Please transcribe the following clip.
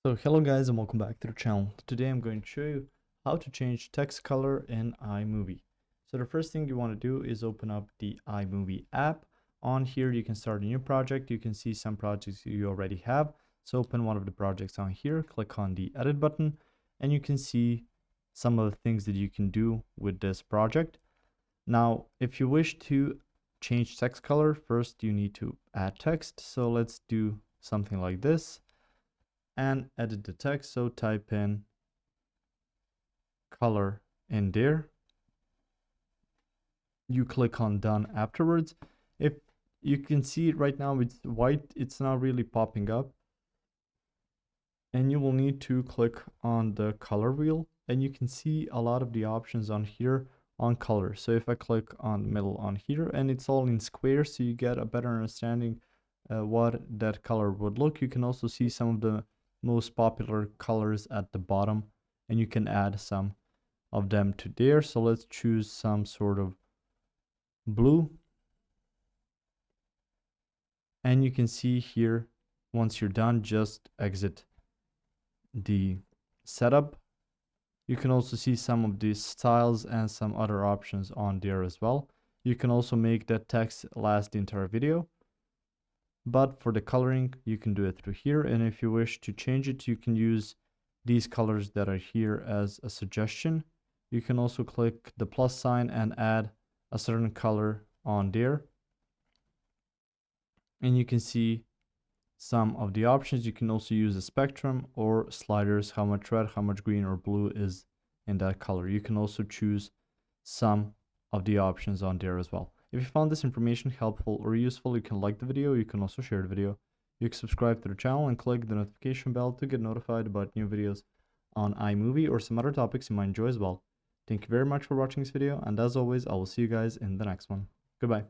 So hello guys and welcome back to the channel. Today I'm going to show you how to change text color in iMovie. So the first thing you want to do is open up the iMovie app. On here you can start a new project. You can see some projects you already have. So open one of the projects on here, click on the edit button, and you can see some of the things that you can do with this project. Now if you wish to change text color, first you need to add text. So let's do something like this and edit the text. So type in color in there. You click on done afterwards. If you can see it right now, it's white, it's not really popping up. And you will need to click on the color wheel and you can see a lot of the options on here on color. So if I click on the middle on here, and it's all in squares, so you get a better understanding what that color would look. You can also see some of the most popular colors at the bottom, and you can add some of them to there. So let's choose some sort of blue. And you can see here, once you're done, just exit the setup. You can also see some of these styles and some other options on there as well. You can also make that text last the entire video. But for the coloring, you can do it through here. And if you wish to change it, you can use these colors that are here as a suggestion. You can also click the plus sign and add a certain color on there. And you can see some of the options. You can also use a spectrum or sliders, how much red, how much green or blue is in that color. You can also choose some of the options on there as well. If you found this information helpful or useful, you can like the video. You can also share the video. You can subscribe to the channel and click the notification bell to get notified about new videos on iMovie or some other topics you might enjoy as well. Thank you very much for watching this video, and as always, I will see you guys in the next one. Goodbye.